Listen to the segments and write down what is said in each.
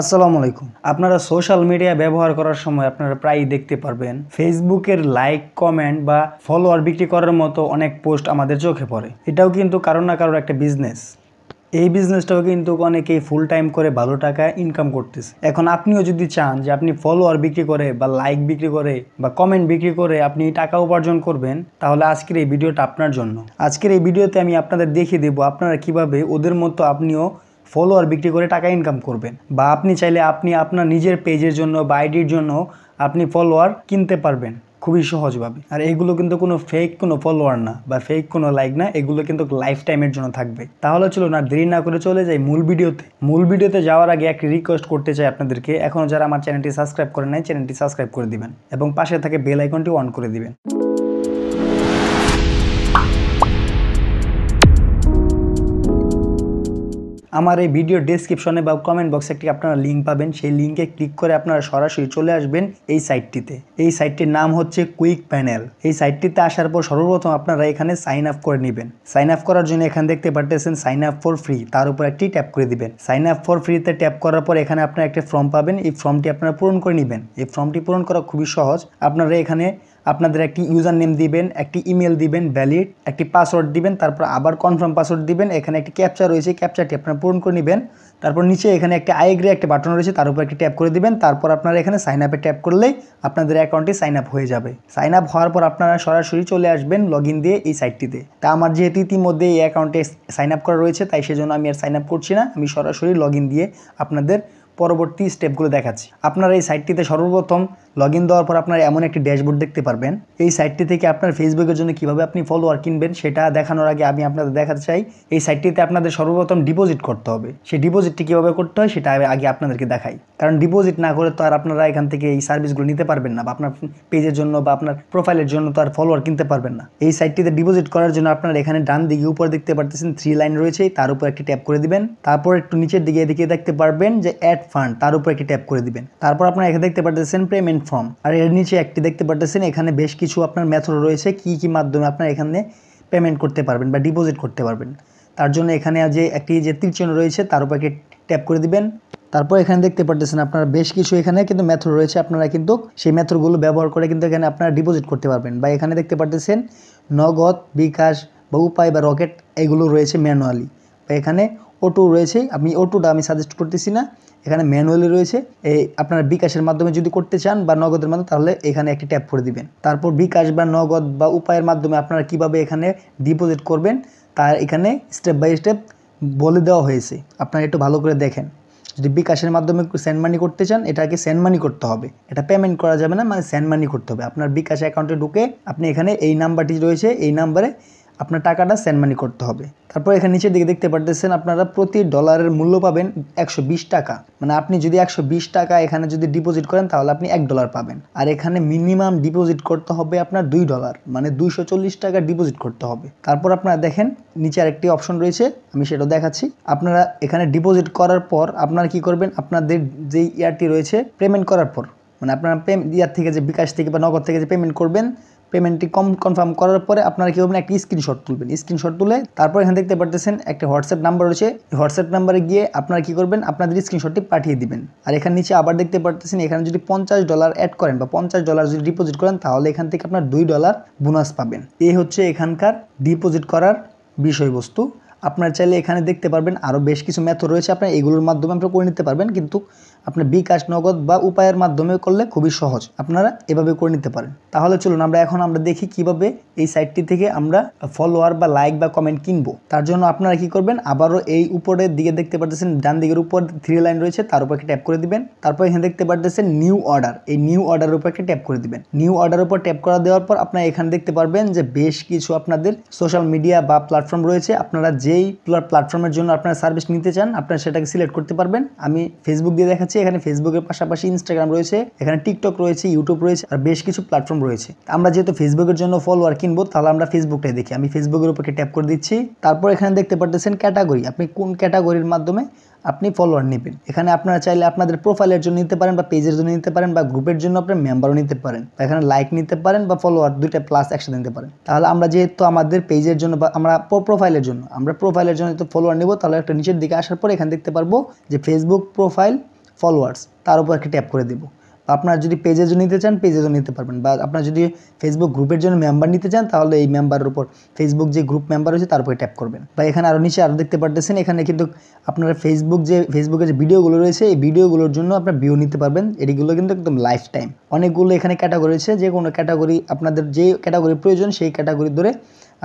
আসসালামু আলাইকুম। আপনারা সোশ্যাল মিডিয়া ব্যবহার করার সময় আপনারা প্রায়ই দেখতে পারবেন ফেসবুকের লাইক, কমেন্ট বা ফলোয়ার বিক্রি করার মতো অনেক পোস্ট আমাদের চোখে পড়ে। এটাও কিন্তু কারোর না কারোর একটা বিজনেস। এই বিজনেসটাও কিন্তু অনেকেই ফুল টাইম করে ভালো টাকা ইনকাম করতেছে। এখন আপনিও যদি চান যে আপনি ফলোয়ার বিক্রি করে বা লাইক বিক্রি করে বা কমেন্ট বিক্রি করে আপনি টাকা উপার্জন করবেন, তাহলে আজকের এই ভিডিওটা আপনার জন্য। আজকের এই ভিডিওতে আমি আপনাদের দেখিয়ে দেবো আপনারা কিভাবে ওদের মতো আপনিও ফলোয়ার বিক্রি করে টাকা ইনকাম করবেন, বা আপনি চাইলে আপনি আপনার নিজের পেজের জন্য বা আইডির জন্য আপনি ফলোয়ার কিনতে পারবেন খুবই সহজভাবে। আর এগুলো কিন্তু কোনো ফেক কোনো ফলোয়ার না বা ফেক কোনো লাইক না, এগুলো কিন্তু লাইফ টাইমের জন্য থাকবে। তাহলে চলো না দেরি না করে চলে যাই মূল ভিডিওতে যাওয়ার আগে একটি রিকোয়েস্ট করতে চাই আপনাদেরকে, এখনও যারা আমার চ্যানেলটি সাবস্ক্রাইব করে নাই চ্যানেলটি সাবস্ক্রাইব করে দিবেন এবং পাশে থাকে বেল আইকনটি অন করে দিবেন। আমার এই ভিডিও ডেসক্রিপশনে বা কমেন্ট বক্সে একটি আপনারা লিঙ্ক পাবেন, সেই লিঙ্কে ক্লিক করে আপনারা সরাসরি চলে আসবেন এই সাইটটিতে। এই সাইটটির নাম হচ্ছে কুইক প্যানেল। এই সাইটটিতে আসার পর সর্বপ্রথম আপনারা এখানে সাইন আপ করে নেবেন। সাইন আপ করার জন্য এখানে দেখতে পারতেছেন সাইন আপ ফর ফ্রি, তার উপর একটি ট্যাপ করে দিবেন। সাইন আপ ফর ফ্রিতে ট্যাপ করার পর এখানে আপনারা একটা ফর্ম পাবেন, এই ফর্মটি আপনারা পূরণ করে নেবেন। এই ফর্মটি পূরণ করা খুবই সহজ। আপনারা এখানে আপনাদের একটি ইউজার নেম দিবেন, একটি ইমেল দিবেন ভ্যালিড, একটি পাসওয়ার্ড দিবেন, তারপর আবার কনফার্ম পাসওয়ার্ড দিবেন। এখানে একটি ক্যাপচা রয়েছে, ক্যাপচাটি আপনারা পূরণ করে নেবেন। তারপর নিচে এখানে একটা আই এগ্রি একটা বাটন রয়েছে, তার উপর একটি ট্যাপ করে দিবেন। তারপর আপনারা এখানে সাইন আপে ট্যাপ করলেই আপনাদের অ্যাকাউন্টটি সাইন আপ হয়ে যাবে। সাইন আপ হওয়ার পর আপনারা সরাসরি চলে আসবেন লগ ইন দিয়ে এই সাইটটিতে। তা আমার যেহেতু ইতিমধ্যে এই অ্যাকাউন্টে সাইন আপ করা রয়েছে, তাই সেজন্য আমি আর সাইন আপ করছি না, আমি সরাসরি লগ ইন দিয়ে আপনাদের পরবর্তী স্টেপগুলো দেখাচ্ছি। আপনারা এই সাইটটিতে সর্বপ্রথম লগ ইন দেওয়ার পর আপনারা এমন একটি ড্যাশবোর্ড দেখতে পারবেন। এই সাইটটি থেকে আপনার ফেসবুকের জন্য কিভাবে আপনি ফলোয়ার কিনবেন সেটা দেখানোর আগে আমি আপনাদের দেখাতে চাই এই সাইটটিতে আপনাদের সর্বপ্রথম ডিপোজিট করতে হবে। সেই ডিপোজিটটি কীভাবে করতে হয় সেটা আগে আপনাদেরকে দেখাই, কারণ ডিপোজিট না করে তো আর আপনারা এখান থেকে এই সার্ভিসগুলো নিতে পারবেন না, বা আপনার পেজের জন্য বা আপনার প্রোফাইলের জন্য তো আর ফলোয়ার কিনতে পারবেন না। এই সাইটটিতে ডিপোজিট করার জন্য আপনারা এখানে ডান দিকে উপরে দেখতে পারতেছেন 3 লাইন রয়েছে, তার উপর একটি ট্যাপ করে দিবেন। তারপর একটু নিচের দিকে এদিকে দেখতে পারবেন যে অ্যাড ফান্ড, তার উপর একটি ট্যাপ করে দিবেন। তারপর আপনারা এখানে দেখতে পারতেছেন পেমেন্ট ফর্ম, আর এর নিচে একটি দেখতে পারতেছেন এখানে বেশ কিছু আপনার মেথড রয়েছে কি মাধ্যমে আপনারা এখানে পেমেন্ট করতে পারবেন বা ডিপোজিট করতে পারবেন। তার জন্য এখানে যে তীর চিহ্ন রয়েছে তার উপর একটি ট্যাপ করে দিবেন। তারপর এখানে দেখতে পারতেছেন আপনারা বেশ কিছু এখানে কিন্তু মেথড রয়েছে, আপনারা কিন্তু সেই মেথডগুলো ব্যবহার করে কিন্তু এখানে আপনারা ডিপোজিট করতে পারবেন। বা এখানে দেখতে পারতেছেন নগদ, বিকাশ বা উপায় বা রকেট এগুলো রয়েছে ম্যানুয়ালি, বা এখানে অটো রয়েছে। অটোটা আমি সাজেস্ট করতেছি না, এখানে ম্যানুয়ালি রয়েছে। এই আপনারা বিকাশের মাধ্যমে যদি করতে চান বা নগদের মাধ্যমে, তাহলে এখানে একটি ট্যাপ করে দিবেন। তারপর বিকাশ বা নগদ বা উপায়ের মাধ্যমে আপনারা কিভাবে এখানে ডিপোজিট করবেন তার এখানে স্টেপ বাই স্টেপ বলে দেওয়া হয়েছে, আপনারা একটু ভালো করে দেখেন। যদি বিকাশের মাধ্যমে সেন্ড মানি করতে চান, এটাকে সেন্ড মানি করতে হবে, এটা পেমেন্ট করা যাবে না, মানে সেন্ড মানি করতে হবে। আপনার বিকাশ অ্যাকাউন্টে ঢুকে আপনি এখানে এই নাম্বারটি রয়েছে, এই নাম্বারে আপনার টাকাটা সেন্ড মানি করতে হবে। তারপর এখানে নিচের দিকে দেখতে পারতেছেন আপনারা প্রতি ডলারের মূল্য পাবেন 120 টাকা। মানে আপনি যদি 120 টাকা এখানে যদি ডিপোজিট করেন তাহলে আপনি $1 পাবেন। আর এখানে মিনিমাম ডিপোজিট করতে হবে আপনার $2, মানে 240 টাকা ডিপোজিট করতে হবে। তারপর আপনারা দেখেন নিচে আরেকটি অপশন রয়েছে, আমি সেটা দেখাচ্ছি। আপনারা এখানে ডিপোজিট করার পর আপনারা কি করবেন, আপনাদের যেই ইয়ারটি রয়েছে পেমেন্ট করার পর, মানে আপনারা ইয়ার থেকে যে বিকাশ থেকে বা নগদ থেকে যে পেমেন্ট করবেন, পেমেন্টটি কনফার্ম করার পরে আপনারা কী করবেন, একটি স্ক্রিনশট তুলবেন। স্ক্রিনশট তুলে তারপর এখানে দেখতে পারতেছেন একটা হোয়াটসঅ্যাপ নাম্বার রয়েছে, হোয়াটসঅ্যাপ নাম্বারে গিয়ে আপনারা কী করবেন, আপনাদের স্ক্রিনশটটি পাঠিয়ে দিবেন। আর এখানে নিচে আবার দেখতে পারতেছেন এখানে যদি $50 অ্যাড করেন বা $50 যদি ডিপোজিট করেন, তাহলে এখান থেকে আপনার $2 বোনাস পাবেন। এই হচ্ছে এখানকার ডিপোজিট করার বিষয়বস্তু। আপনার চাইলে এখানে দেখতে পারবেন আরও বেশ কিছু মেথড রয়েছে, আপনার এগুলোর মাধ্যমে আপনারা করে নিতে পারবেন, কিন্তু আপনার বিকাশ, নগদ বা উপায়ের মাধ্যমে করলে খুবই সহজ, আপনারা এভাবে করে নিতে পারেন। তাহলে চলুন আমরা দেখি কিভাবে এই সাইটটি থেকে আমরা ফলোয়ার বা লাইক বা কমেন্ট কিনবো। তার জন্য আপনারা কি করবেন, আবারও এই উপরের দিকে দেখতে পারতেছেন ডান দিকের উপর 3 লাইন রয়েছে, তার উপর একটা ট্যাপ করে দিবেন। তারপর এখানে দেখতে পারতেছেন নিউ অর্ডার, এই নিউ অর্ডারের উপর একটা ট্যাপ করে দিবেন। নিউ অর্ডারের উপর ট্যাপ করা দেওয়ার পর আপনারা এখানে দেখতে পারবেন যে বেশ কিছু আপনাদের সোশ্যাল মিডিয়া বা প্ল্যাটফর্ম রয়েছে। আপনারা যেই প্ল্যাটফর্মের জন্য আপনারা সার্ভিস নিতে চান আপনারা সেটাকে সিলেক্ট করতে পারবেন। আমি ফেসবুক দিয়ে দেখাচ্ছি, এখানে ফেসবুকের পাশাপাশি ইনস্টাগ্রাম রয়েছে, এখানে টিকটক রয়েছে, ইউটিউব রয়েছে, আর বেশ কিছু প্ল্যাটফর্ম রয়েছে। আমরা যেহেতু ফেসবুকের জন্য ফলোয়ার কিনবো, তাহলে আমরা ফেসবুকটাই দেখি। আমি ফেসবুকের উপরে ট্যাপ করে দিচ্ছি। তারপর এখানে দেখতে পারতেছেন ক্যাটাগরি, আপনি কোন ক্যাটাগরির মাধ্যমে আপনি ফলোয়ার নেবেন। এখানে আপনারা চাইলে আপনাদের প্রোফাইলের জন্য নিতে পারেন, বা পেজের জন্য নিতে পারেন, বা গ্রুপের জন্য আপনার মেম্বারও নিতে পারেন, এখানে লাইক নিতে পারেন বা ফলোয়ার দুইটা প্লাস একসাথে নিতে পারেন। তাহলে আমরা যেহেতু আমাদের পেজের জন্য বা আমরা প্রোফাইলের জন্য তো ফলোয়ার নেব, তাহলে একটা নিচের দিকে আসার পর এখানে দেখতে পারবো যে ফেসবুক প্রোফাইল ফলোয়ার্স, তার উপর একটা ট্যাপ করে দিব। আপনার যদি পেজের জন্য নিতে চান পেজের জন্য নিতে পারবেন, বা আপনার যদি ফেসবুক গ্রুপের জন্য মেম্বার নিতে চান তাহলে এই মেম্বারের উপর ফেসবুক যে গ্রুপ মেম্বার রয়েছে তার উপরে ট্যাপ করবেন। বা এখানে আরও নিচে আরও দেখতে পারতেছেন, এখানে কিন্তু আপনারা ফেসবুকের যে ভিডিওগুলো রয়েছে এই ভিডিওগুলোর জন্য আপনার ভিউ নিতে পারবেন। এগুলো কিন্তু একদম লাইফ টাইম। অনেকগুলো এখানে ক্যাটাগরি রয়েছে, যে কোনো ক্যাটাগরি আপনাদের যে ক্যাটাগরি প্রয়োজন সেই ক্যাটাগরি ধরে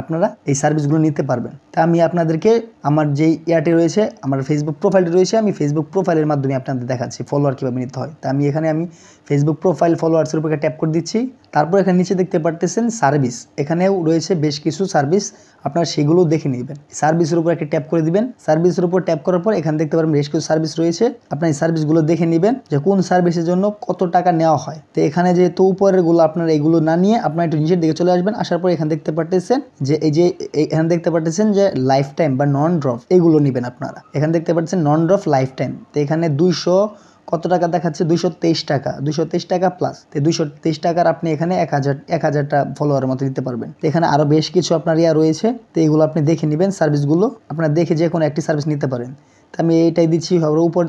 আপনারা এই সার্ভিসগুলো নিতে পারবেন। তা আমি আপনাদেরকে আমার যেই ইয়াটি রয়েছে, আমার ফেসবুক প্রোফাইলটি রয়েছে, আমি ফেসবুক প্রোফাইলের মাধ্যমে আপনাদের দেখাচ্ছি ফলোয়ার কীভাবে নিতে হয়। তা আমি ফেসবুক প্রোফাইল ফলোয়ার্সের উপরে ট্যাপ করে দিচ্ছি। তারপর এখানে নিচে দেখতে পারতেছেন সার্ভিস, এখানেও রয়েছে বেশ কিছু সার্ভিস, আপনারা সেগুলো দেখে নেবেন। সার্ভিসের উপর একটা ট্যাপ করে দিবেন। সার্ভিসের উপর ট্যাপ করার পর এখানে দেখতে পারবেন বেশ কিছু সার্ভিস রয়েছে, আপনার এই সার্ভিসগুলো দেখে নেবেন যে কোন সার্ভিসের জন্য কত টাকা নেওয়া হয়। তো এখানে যেহেতু উপরেরগুলো আপনারা এগুলো না নিয়ে আপনারা একটু নিচের দিকে চলে আসবেন। আসার পর এখানে দেখতে পারতেছেন যে এখানে দেখতে পারতেছেন যে লাইফ টাইম বা নন ড্রপ এগুলো নেবেন আপনারা। এখানে দেখতে পাচ্ছেন নন ড্রপ লাইফ টাইম। তো এখানে 200 কত টাকা দেখাচ্ছে, 223 টাকা, 223 টাকা প্লাস। তো 223 টাকার আপনি এখানে 1000টা ফলোয়ারের মতো দিতে পারবেন। তো এখানে আরও বেশ কিছু আপনার রয়েছে, তো এগুলো আপনি দেখে নেবেন। সার্ভিসগুলো আপনারা দেখে যে কোনো একটি সার্ভিস নিতে পারেন। তো আমি এইটাই দিচ্ছি সবার উপর,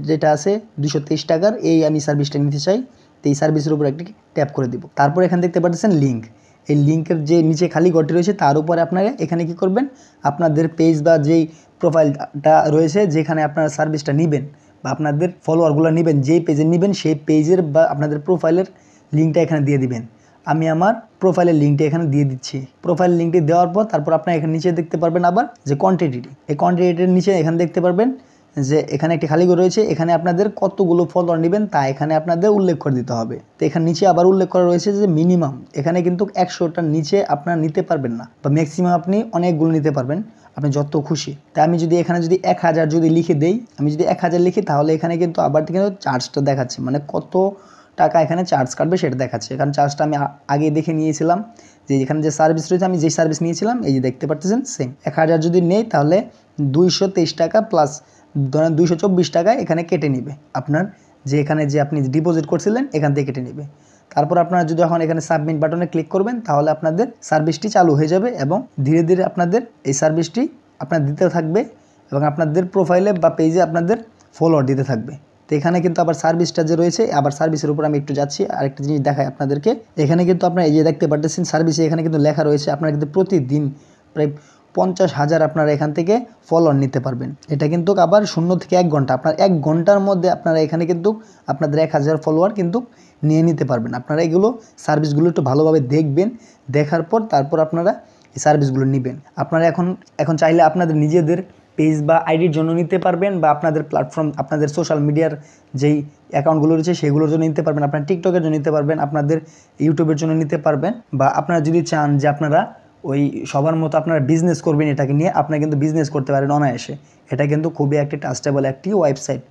যেটা আছে 223 টাকার আমি সার্ভিসটা নিতে চাই। তো এই সার্ভিসের উপর একটি ট্যাপ করে দিব। তারপর এখানে দেখতে পাচ্ছেন লিঙ্ক, এই লিঙ্কের যে নিচে খালি ঘরটি রয়েছে তার উপরে আপনারা এখানে কি করবেন, আপনাদের পেজ বা যেই প্রোফাইলটা রয়েছে যেখানে আপনারা সার্ভিসটা নেবেন বা আপনাদের ফলোয়ারগুলো নেবেন, যেই পেজে নেবেন সেই পেজের বা আপনাদের প্রোফাইলের লিঙ্কটা এখানে দিয়ে দিবেন। আমি আমার প্রোফাইলের লিঙ্কটি এখানে দিয়ে দিচ্ছি। প্রোফাইল লিঙ্কটি দেওয়ার পর তারপর আপনারা এখানে নিচে দেখতে পারবেন আবার যে কোয়ান্টিটি, এই কোয়ান্টিটির নিচে এখানে দেখতে পারবেন যে এখানে একটি খালি ঘর রয়েছে, এখানে আপনাদের কতগুলো ফলোয়ার নেবেন তা এখানে আপনাদের উল্লেখ করে দিতে হবে। তো এখানে নিচে আবার উল্লেখ করা রয়েছে যে মিনিমাম, এখানে কিন্তু 100টার নিচে আপনারা নিতে পারবেন না, বা ম্যাক্সিমাম আপনি অনেকগুলো নিতে পারবেন, আপনি যত খুশি। তাই আমি যদি এখানে যদি 1000 যদি লিখে দেই, আমি যদি 1000 লিখি তাহলে এখানে কিন্তু আবার কিন্তু চার্জটা দেখাচ্ছে, মানে কত টাকা এখানে চার্জ কাটবে সেটা দেখাচ্ছে। এখানে চার্জটা আমি আগে দেখে নিয়েছিলাম, যে এখানে যে সার্ভিস রয়েছে আমি যে সার্ভিস নিয়েছিলাম এই যে দেখতে পাচ্ছেন সেম। 1000 যদি নেই তাহলে 223 টাকা প্লাস ধরেন 224 টাকা এখানে কেটে নেবে, আপনার যে এখানে যে আপনি ডিপোজিট করছিলেন এখান থেকে কেটে নেবে। তারপর আপনারা যদি এখন এখানে সাবমিট বাটনে ক্লিক করবেন তাহলে আপনাদের সার্ভিসটি চালু হয়ে যাবে এবং ধীরে ধীরে আপনাদের এই সার্ভিসটি আপনার দিতে থাকবে এবং আপনাদের প্রোফাইলে বা পেজে আপনাদের ফলোয়ার দিতে থাকবে। তো এখানে কিন্তু আবার সার্ভিসটা যে রয়েছে, আবার সার্ভিসের উপর আমি একটু যাচ্ছি, আরেকটা জিনিস দেখাই আপনাদেরকে। এখানে কিন্তু আপনারা এই যে দেখতে পাচ্ছেন সার্ভিসে এখানে কিন্তু লেখা রয়েছে আপনারা কিন্তু প্রতিদিন প্রায় 50,000 আপনারা এখান থেকে ফলোয়ার নিতে পারবেন। এটা কিন্তু আবার 0 থেকে 1 ঘন্টা, আপনার 1 ঘন্টার মধ্যে আপনারা এখানে কিন্তু আপনাদের 1000 ফলোয়ার কিন্তু নিয়ে নিতে পারবেন। আপনারা এগুলো সার্ভিসগুলো একটু ভালোভাবে দেখবেন, দেখার পর তারপর আপনারা এই সার্ভিসগুলো নেবেন। আপনারা এখন চাইলে আপনাদের নিজেদের পেজ বা আইডির জন্য নিতে পারবেন, বা আপনাদের প্ল্যাটফর্ম আপনাদের সোশ্যাল মিডিয়ার যেই অ্যাকাউন্টগুলো রয়েছে সেগুলোর জন্য নিতে পারবেন, আপনার টিকটকের জন্য নিতে পারবেন, আপনাদের ইউটিউবের জন্য নিতে পারবেন, বা আপনারা যদি চান যে আপনারা ওই সবার মতো আপনারা বিজনেস করবেন এটাকে নিয়ে, আপনারা কিন্তু বিজনেস করতে পারেন অনায়াসে। এটা কিন্তু খুবই একটি ট্রাস্টেবল একটি ওয়েবসাইট।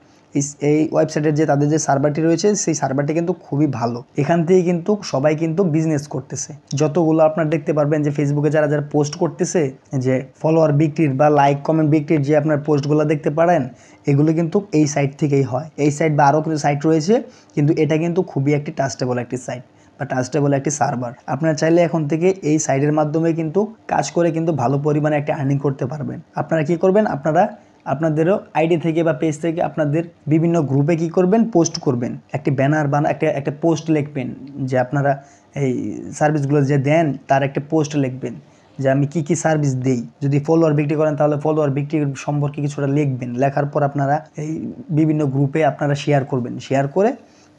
এই ওয়েবসাইটের যে তাদের যে সার্ভারটি রয়েছে সেই সার্ভারটি কিন্তু খুবই ভালো। এখান থেকে কিন্তু সবাই কিন্তু বিজনেস করতেছে। যতগুলো আপনারা দেখতে পারবেন যে ফেসবুকে যারা পোস্ট করতেছে যে ফলোয়ার বিক্রির বা লাইক কমেন্ট বিক্রির যে আপনার পোস্টগুলো দেখতে পারেন, এগুলো কিন্তু এই সাইট থেকেই হয়। এই সাইট বা আরও কিছু সাইট রয়েছে, কিন্তু এটা কিন্তু খুবই একটি ট্রাস্টেবল একটি সাইট বা ট্রাস্টেবল একটি সার্ভার। আপনারা চাইলে এখন থেকে এই সাইটের মাধ্যমে কিন্তু কাজ করে কিন্তু ভালো পরিমাণে একটা আর্নিং করতে পারবেন। আপনারা কি করবেন, আপনারা আপনাদেরও আইডি থেকে বা পেজ থেকে আপনাদের বিভিন্ন গ্রুপে কি করবেন, পোস্ট করবেন, একটি ব্যানার বা একটা পোস্ট লিখবেন যে আপনারা এই সার্ভিসগুলো যে দেন তার একটা পোস্ট লিখবেন যে আমি কি সার্ভিস দেই। যদি ফলোয়ার বিক্রি করেন তাহলে ফলোয়ার বিক্রির সম্পর্কে কিছুটা লিখবেন। লেখার পর আপনারা এই বিভিন্ন গ্রুপে আপনারা শেয়ার করবেন। শেয়ার করে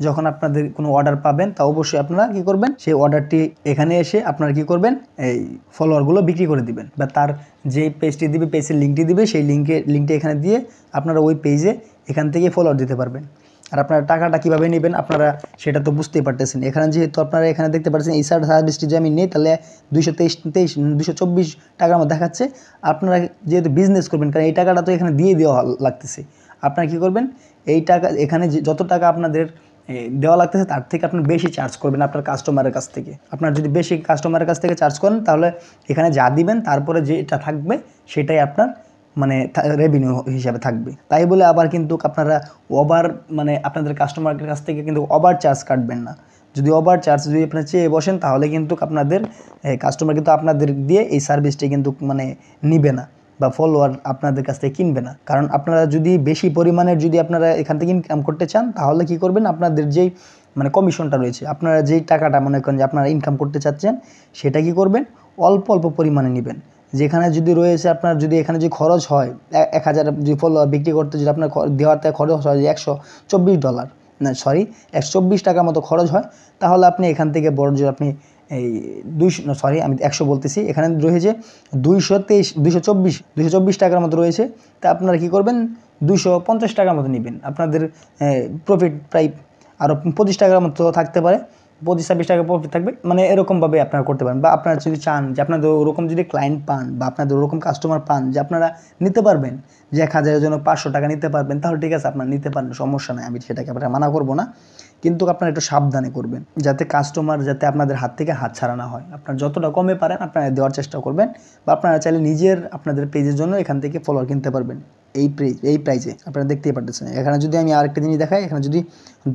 যখন আপনাদের কোনো অর্ডার পাবেন তা অবশ্যই আপনারা কি করবেন, সেই অর্ডারটি এখানে এসে আপনারা কি করবেন, এই ফলোয়ারগুলো বিক্রি করে দিবেন, বা তার যে পেজটি দিবে পেজের লিঙ্কটি দিবে সেই লিঙ্কটি এখানে দিয়ে আপনারা ওই পেজে এখান থেকে ফলোয়ার দিতে পারবেন। আর আপনারা টাকাটা কীভাবে নেবেন আপনারা সেটা তো বুঝতেই পারতেছেন। এখানে যেহেতু আপনারা এখানে দেখতে পাচ্ছেন এই সার্ভিসটি যে আমি নেই তাহলে 224 টাকার মধ্যে দেখাচ্ছে। আপনারা যেহেতু বিজনেস করবেন, কারণ এই টাকাটা তো এখানে দিয়ে দেওয়া লাগতেছে, আপনারা কী করবেন, এই টাকা এখানে যত টাকা আপনাদের দেওয়া লাগতেছে তার থেকে আপনি বেশি চার্জ করবেন আপনার কাস্টমারের কাছ থেকে। আপনার যদি বেশি কাস্টমারের কাছ থেকে চার্জ করেন তাহলে এখানে যা দিবেন তারপরে যেটা থাকবে সেটাই আপনার মানে রেভিনিউ হিসাবে থাকবে। তাই বলে আবার কিন্তু আপনারা মানে আপনাদের কাস্টমারের কাছ থেকে কিন্তু ওভার চার্জ কাটবেন না। যদি ওভার চার্জ যদি আপনারা চেয়ে বসেন তাহলে কিন্তু আপনাদের কাস্টমার কিন্তু আপনাদের দিয়ে এই সার্ভিসটি কিন্তু মানে নিবে না। বা ফলোয়ার আপনাদের কাছ থেকে কিনবে না। কারণ আপনারা যদি বেশি পরিমাণের যদি আপনারা এখান থেকে ইনকাম করতে চান, তাহলে কি করবেন, আপনাদের যেই মানে কমিশনটা রয়েছে, আপনারা যেই টাকাটা মনে করেন যে আপনারা ইনকাম করতে চাচ্ছেন, সেটা কি করবেন, অল্প অল্প পরিমাণে নেবেন। যেখানে যদি রয়েছে আপনার, যদি এখানে যে খরচ হয় 1000 যদি ফলোয়ার বিক্রি করতে, যদি আপনার দেওয়াতে খরচ হয় $124, না সরি $124 মতো খরচ হয়, তাহলে আপনি এখান থেকে বড় যে আপনি এই 200 সরি আমি 100 বলতেছি, এখানে রয়েছে 224 টাকার মতো রয়েছে। তা আপনারা কি করবেন, 250 টাকার মতো নেবেন। আপনাদের প্রফিট প্রায় আরও 25 টাকার মতো থাকতে পারে, 25-26 টাকা প্রফিট থাকবে, মানে এরকমভাবে আপনারা করতে পারেন। বা আপনারা যদি চান যে আপনাদের ওরকম যদি ক্লায়েন্ট পান বা আপনাদের ওরকম কাস্টমার পান যে আপনারা নিতে পারবেন, যে 1000-এর জন্য 500 টাকা নিতে পারবেন, তাহলে ঠিক আছে, আপনারা নিতে পারেন, সমস্যা নেই, আমি সেটাকে আপনারা মানা করবো না। কিন্তু আপনারা একটু সাবধানে করবেন, যাতে কাস্টমার যাতে আপনাদের হাত থেকে হাত ছাড়া না হয়। আপনারা যতটা কমে পারেন আপনারা দেওয়ার চেষ্টা করবেন, বা আপনারা চাইলে নিজের আপনাদের পেজের জন্য এখান থেকে ফলোয়ার কিনতে পারবেন এই প্রাইজে। আপনারা দেখতেই পারতেছেন। এখানে যদি আমি আরেকটা জিনিস দেখাই, এখানে যদি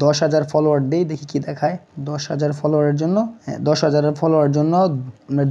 10,000 ফলোয়ার দেই, দেখি কি দেখায়। 10,000 ফলোয়ারের জন্য, 10,000 ফলোয়ারের জন্য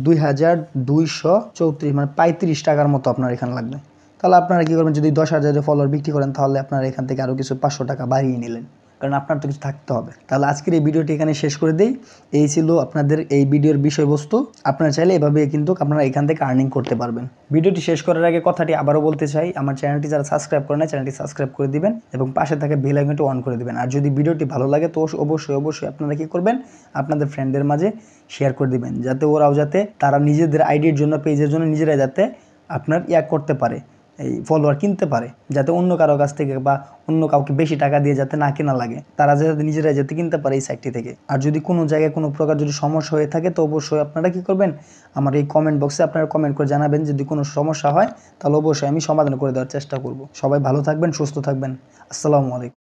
2,234 মানে 35 টাকার মতো আপনার এখানে লাগবে। তাহলে আপনারা কী করবেন, যদি 10,000 ফলোয়ার বিক্রি করেন, তাহলে আপনারা এখান থেকে আরও কিছু 500 টাকা বাড়িয়ে নিলেন, কারণ আপনার তো কিছু থাকতে হবে। তাহলে আজকের এই ভিডিওটি এখানে শেষ করে দিই। এই ছিল আপনাদের এই ভিডিওর বিষয়বস্তু। আপনারা চাইলে এভাবে কিন্তু আপনারা এখান থেকে আর্নিং করতে পারবেন। ভিডিওটি শেষ করার আগে কথাটি আবারও বলতে চাই, আমার চ্যানেলটি যারা সাবস্ক্রাইব করে না, চ্যানেলটি সাবস্ক্রাইব করে দিবেন এবং পাশে থাকা বেল আইকনটি অন করে দিবেন। আর যদি ভিডিওটি ভালো লাগে তো অবশ্যই আপনারা কী করবেন, আপনাদের ফ্রেন্ডদের মাঝে শেয়ার করে দিবেন, যাতে ওরাও যাতে তারা নিজেদের আইডির জন্য, পেজের জন্য নিজেরাই যাতে আপনার করতে পারে, এই ফলোয়ার কিনতে পারে, যাতে অন্য কারো কাছ থেকে বা অন্য কাউকে বেশি টাকা দিয়ে যাতে না কেনা লাগে, তারা যাতে নিজেরাই যাতে কিনতে পারে এই সাইটটি থেকে। আর যদি কোনো জায়গায় কোনো প্রকার যদি সমস্যা হয়ে থাকে, তো অবশ্যই আপনারা কি করবেন, আমার এই কমেন্ট বক্সে আপনারা কমেন্ট করে জানাবেন। যদি কোনো সমস্যা হয় তাহলে অবশ্যই আমি সমাধান করে দেওয়ার চেষ্টা করব। সবাই ভালো থাকবেন, সুস্থ থাকবেন। আসসালামু আলাইকুম।